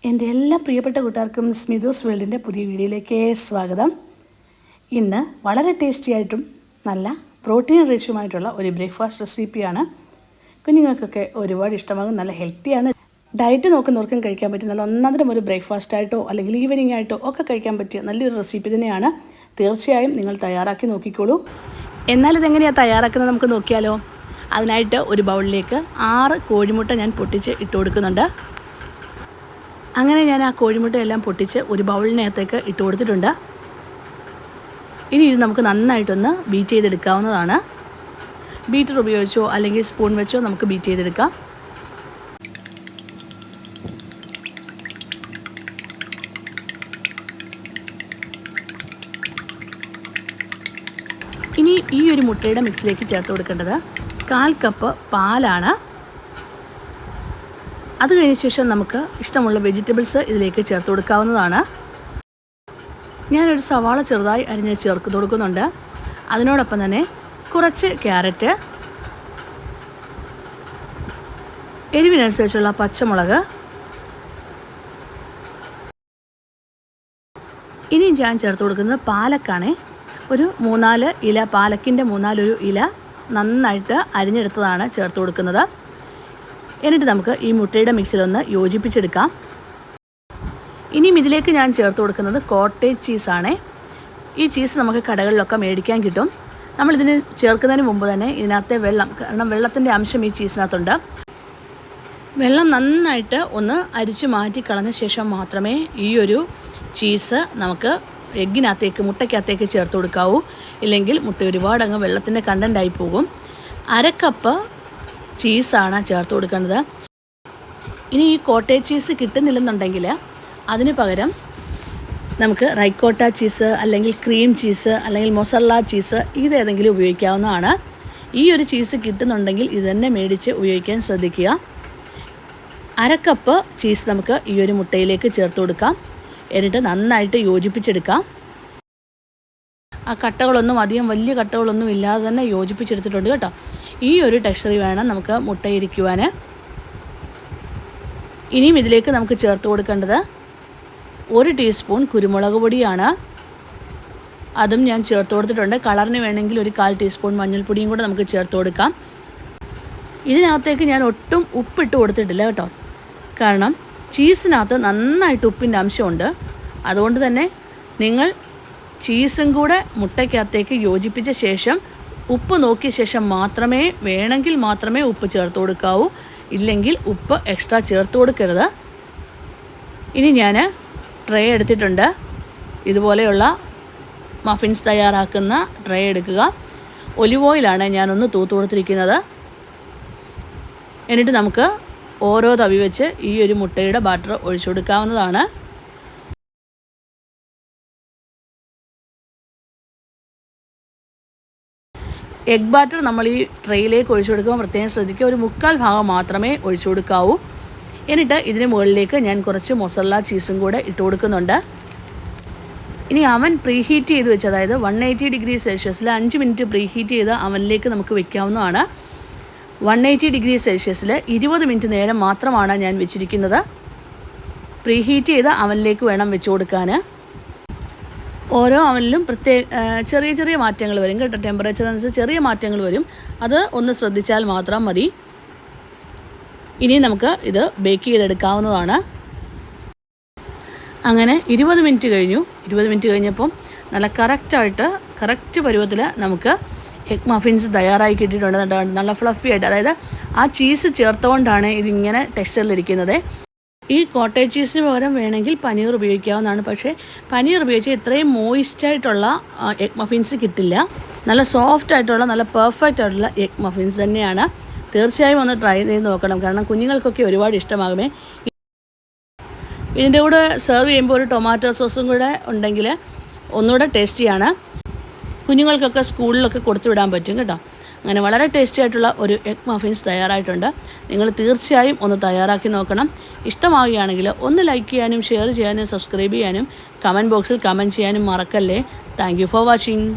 എൻ്റെ എല്ലാ പ്രിയപ്പെട്ട കൂട്ടുകാർക്കും സ്മിതൂസ് വേൾഡിൻ്റെ പുതിയ വീഡിയോയിലേക്ക് സ്വാഗതം. ഇന്ന് വളരെ ടേസ്റ്റി ആയിട്ടും നല്ല പ്രോട്ടീൻ റിച്ചുമായിട്ടുള്ള ഒരു ബ്രേക്ക്ഫാസ്റ്റ് റെസിപ്പിയാണ്. കുഞ്ഞുങ്ങൾക്കൊക്കെ ഒരുപാട് ഇഷ്ടമാകും, നല്ല ഹെൽത്തിയാണ്. ഡയറ്റ് നോക്കുന്നവർക്കും കഴിക്കാൻ പറ്റിയ നല്ല ഒന്നാന്തരം ഒരു ബ്രേക്ക്ഫാസ്റ്റായിട്ടോ അല്ലെങ്കിൽ ഈവനിങ് ആയിട്ടോ ഒക്കെ കഴിക്കാൻ പറ്റിയ നല്ലൊരു റെസിപ്പി തന്നെയാണ്. തീർച്ചയായും നിങ്ങൾ തയ്യാറാക്കി നോക്കിക്കോളൂ. എന്നാൽ ഇതെങ്ങനെയാണ് തയ്യാറാക്കുന്നത് നമുക്ക് നോക്കിയാലോ. അതിനായിട്ട് ഒരു ബൗളിലേക്ക് 6 കോഴിമുട്ട ഞാൻ പൊട്ടിച്ച് ഇട്ട് കൊടുക്കുന്നുണ്ട്. അങ്ങനെ ഞാൻ ആ കോഴിമുട്ടയെല്ലാം പൊട്ടിച്ച് ഒരു ബൗളിനകത്തേക്ക് ഇട്ട് കൊടുത്തിട്ടുണ്ട്. ഇനി ഇത് നമുക്ക് നന്നായിട്ടൊന്ന് ബീറ്റ് ചെയ്തെടുക്കാവുന്നതാണ്. ബീറ്റർ ഉപയോഗിച്ചോ അല്ലെങ്കിൽ സ്പൂൺ വെച്ചോ നമുക്ക് ബീറ്റ് ചെയ്തെടുക്കാം. ഇനി ഈ ഒരു മുട്ടയുടെ മിക്സിലേക്ക് ചേർത്ത് കൊടുക്കേണ്ടത് 1/4 കപ്പ് പാലാണ്. അത് കഴിഞ്ഞ ശേഷം നമുക്ക് ഇഷ്ടമുള്ള വെജിറ്റബിൾസ് ഇതിലേക്ക് ചേർത്ത് കൊടുക്കാവുന്നതാണ്. ഞാനൊരു സവാള ചെറുതായി അരിഞ്ഞ് ചേർത്ത് കൊടുക്കുന്നുണ്ട്. അതിനോടൊപ്പം തന്നെ കുറച്ച് ക്യാരറ്റ്, എരിവിനനുസരിച്ചുള്ള പച്ചമുളക്, ഇനി ഞാൻ ചേർത്ത് കൊടുക്കുന്നത് പാലക്കാണ്. ഒരു 3-4 ഇല പാലക്കിൻ്റെ 3-4 ഇല നന്നായിട്ട് അരിഞ്ഞെടുത്തതാണ് ചേർത്ത് കൊടുക്കുന്നത്. എന്നിട്ട് നമുക്ക് ഈ മുട്ടയുടെ മിക്സിലൊന്ന് യോജിപ്പിച്ചെടുക്കാം. ഇനിയും ഇതിലേക്ക് ഞാൻ ചേർത്ത് കൊടുക്കുന്നത് കോട്ടേജ് ചീസാണ്. ഈ ചീസ് നമുക്ക് കടകളിലൊക്കെ മേടിക്കാൻ കിട്ടും. നമ്മളിതിന് ചേർക്കുന്നതിന് മുമ്പ് തന്നെ ഇതിനകത്തെ വെള്ളം, കാരണം വെള്ളത്തിൻ്റെ അംശം ഈ ചീസിനകത്തുണ്ട്, വെള്ളം നന്നായിട്ട് ഒന്ന് അരിച്ചു മാറ്റി കളഞ്ഞ ശേഷം മാത്രമേ ഈ ഒരു ചീസ് നമുക്ക് എഗ്ഗിനകത്തേക്ക്, മുട്ടയ്ക്കകത്തേക്ക് ചേർത്ത് കൊടുക്കാവൂ. ഇല്ലെങ്കിൽ മുട്ട ഒരുപാട് അങ്ങ് വെള്ളത്തിൻ്റെ കണ്ടൻ്റായി പോകും. 1/2 കപ്പ് ചീസാണ് ചേർത്ത് കൊടുക്കേണ്ടത്. ഇനി ഈ കോട്ടേജ് ചീസ് കിട്ടുന്നില്ലെന്നുണ്ടെങ്കിൽ അതിന് പകരം നമുക്ക് റൈക്കോട്ട ചീസ് അല്ലെങ്കിൽ ക്രീം ചീസ് അല്ലെങ്കിൽ മൊസറല്ല ചീസ് ഇതേതെങ്കിലും ഉപയോഗിക്കാവുന്നതാണ്. ഈ ഒരു ചീസ് കിട്ടുന്നുണ്ടെങ്കിൽ ഇത് തന്നെ മേടിച്ച് ഉപയോഗിക്കാൻ ശ്രദ്ധിക്കുക. 1/2 കപ്പ് ചീസ് നമുക്ക് ഈ ഒരു മുട്ടയിലേക്ക് ചേർത്ത് കൊടുക്കാം. എന്നിട്ട് നന്നായിട്ട് യോജിപ്പിച്ചെടുക്കാം. ആ കട്ടകളൊന്നും അധികം വലിയ കട്ടകളൊന്നും ഇല്ലാതെ തന്നെ യോജിപ്പിച്ചെടുത്തിട്ടുണ്ട് കേട്ടോ. ഈ ഒരു ടെക്സ്ചറിൽ വേണം നമുക്ക് മുട്ടയിരിക്കുവാൻ. ഇനിയും ഇതിലേക്ക് നമുക്ക് ചേർത്ത് കൊടുക്കേണ്ടത് 1 ടീസ്പൂൺ കുരുമുളക് പൊടിയാണ്. അതും ഞാൻ ചേർത്ത് കൊടുത്തിട്ടുണ്ട്. കളറിന് വേണമെങ്കിൽ ഒരു 1/4 ടീസ്പൂൺ മഞ്ഞൾപ്പൊടിയും കൂടെ നമുക്ക് ചേർത്ത് കൊടുക്കാം. ഇതിനകത്തേക്ക് ഞാൻ ഒട്ടും ഉപ്പിട്ട് കൊടുത്തിട്ടില്ല കേട്ടോ. കാരണം ചീസിനകത്ത് നന്നായിട്ട് ഉപ്പിൻ്റെ അംശമുണ്ട്. അതുകൊണ്ട് തന്നെ നിങ്ങൾ ചീസും കൂടെ മുട്ടയ്ക്കകത്തേക്ക് യോജിപ്പിച്ച ശേഷം ഉപ്പ് നോക്കിയ ശേഷം മാത്രമേ, വേണമെങ്കിൽ മാത്രമേ ഉപ്പ് ചേർത്ത് കൊടുക്കാവൂ. ഇല്ലെങ്കിൽ ഉപ്പ് എക്സ്ട്രാ ചേർത്ത് കൊടുക്കരുത്. ഇനി ഞാൻ ട്രേ എടുത്തിട്ടുണ്ട്. ഇതുപോലെയുള്ള മഫിൻസ് തയ്യാറാക്കുന്ന ട്രേ എടുക്കുക. ഒലിവ് ഓയിലാണ് ഞാനൊന്ന് തൂത്ത് കൊടുത്തിരിക്കുന്നത്. എന്നിട്ട് നമുക്ക് ഓരോ തവി വെച്ച് ഈ ഒരു മുട്ടയുടെ ബാറ്റർ ഒഴിച്ചു കൊടുക്കാവുന്നതാണ്. എഗ് ബാറ്റർ നമ്മൾ ഈ ട്രേയിലേക്ക് ഒഴിച്ചു കൊടുക്കുമ്പോൾ പ്രത്യേകം ശ്രദ്ധിക്കുക, ഒരു 1/4 ഭാഗം മാത്രമേ ഒഴിച്ചു കൊടുക്കാവൂ. എന്നിട്ട് ഇതിന് മുകളിലേക്ക് ഞാൻ കുറച്ച് മൊസറല്ല ചീസും കൂടെ ഇട്ട് കൊടുക്കുന്നുണ്ട്. ഇനി അവൻ പ്രീഹീറ്റ് ചെയ്ത് വെച്ച്, അതായത് 180 ഡിഗ്രി സെൽഷ്യസിൽ 5 മിനിറ്റ് പ്രീഹീറ്റ് ചെയ്ത് അവനിലേക്ക് നമുക്ക് വെക്കാവുന്നതാണ്. 180 ഡിഗ്രി സെൽഷ്യസിൽ 20 മിനിറ്റ് നേരം മാത്രമാണ് ഞാൻ വെച്ചിരിക്കുന്നത്. പ്രീഹീറ്റ് ചെയ്ത് അവനിലേക്ക് വേണം വെച്ച് കൊടുക്കാൻ. ഓരോ അവനിലും ചെറിയ ചെറിയ മാറ്റങ്ങൾ വരും കേട്ടോ. ടെമ്പറേച്ചർ അനുസരിച്ച് ചെറിയ മാറ്റങ്ങൾ വരും. അത് ഒന്ന് ശ്രദ്ധിച്ചാൽ മാത്രം മതി. ഇനി നമുക്ക് ഇത് ബേക്ക് ചെയ്തെടുക്കാവുന്നതാണ്. അങ്ങനെ 20 മിനിറ്റ് കഴിഞ്ഞു. 20 മിനിറ്റ് കഴിഞ്ഞപ്പം നല്ല കറക്റ്റ് പരുവത്തിൽ നമുക്ക് എഗ് മഫിൻസ് തയ്യാറായി കിട്ടിയിട്ടുണ്ട്. നല്ല ഫ്ലഫി ആയിട്ട്, അതായത് ആ ചീസ് ചേർത്തുകൊണ്ടാണ് ഇതിങ്ങനെ ടെക്സ്ചറിലിരിക്കുന്നത്. ഈ കോട്ടേജ് ചീസിന് പകരം വേണമെങ്കിൽ പനീർ ഉപയോഗിക്കാവുന്നതാണ്. പക്ഷേ പനീർ ഉപയോഗിച്ച് ഇത്രയും മോയിസ്റ്റായിട്ടുള്ള എഗ് മഫിൻസ് കിട്ടില്ല. നല്ല സോഫ്റ്റ് ആയിട്ടുള്ള, നല്ല പെർഫെക്റ്റ് ആയിട്ടുള്ള എഗ് മഫിൻസ് തന്നെയാണ്. തീർച്ചയായും ഒന്ന് ട്രൈ ചെയ്ത് നോക്കണം. കാരണം കുഞ്ഞുങ്ങൾക്കൊക്കെ ഒരുപാട് ഇഷ്ടമാകുമേ. ഇതിൻ്റെ കൂടെ സെർവ് ചെയ്യുമ്പോൾ ഒരു ടൊമാറ്റോ സോസും കൂടെ ഉണ്ടെങ്കിൽ ഒന്നുകൂടെ ടേസ്റ്റിയാണ്. കുഞ്ഞുങ്ങൾക്കൊക്കെ സ്കൂളിലൊക്കെ കൊടുത്തു വിടാൻ പറ്റും കേട്ടോ. അങ്ങനെ വളരെ ടേസ്റ്റി ആയിട്ടുള്ള ഒരു എഗ് മഫിൻസ് തയ്യാറായിട്ടുണ്ട്. നിങ്ങൾ തീർച്ചയായും ഒന്ന് തയ്യാറാക്കി നോക്കണം. ഇഷ്ടമാവുകയാണെങ്കിൽ ഒന്ന് ലൈക്ക് ചെയ്യാനും ഷെയർ ചെയ്യാനും സബ്സ്ക്രൈബ് ചെയ്യാനും കമൻറ്റ് ബോക്സിൽ കമൻറ്റ് ചെയ്യാനും മറക്കല്ലേ. Thank you for watching.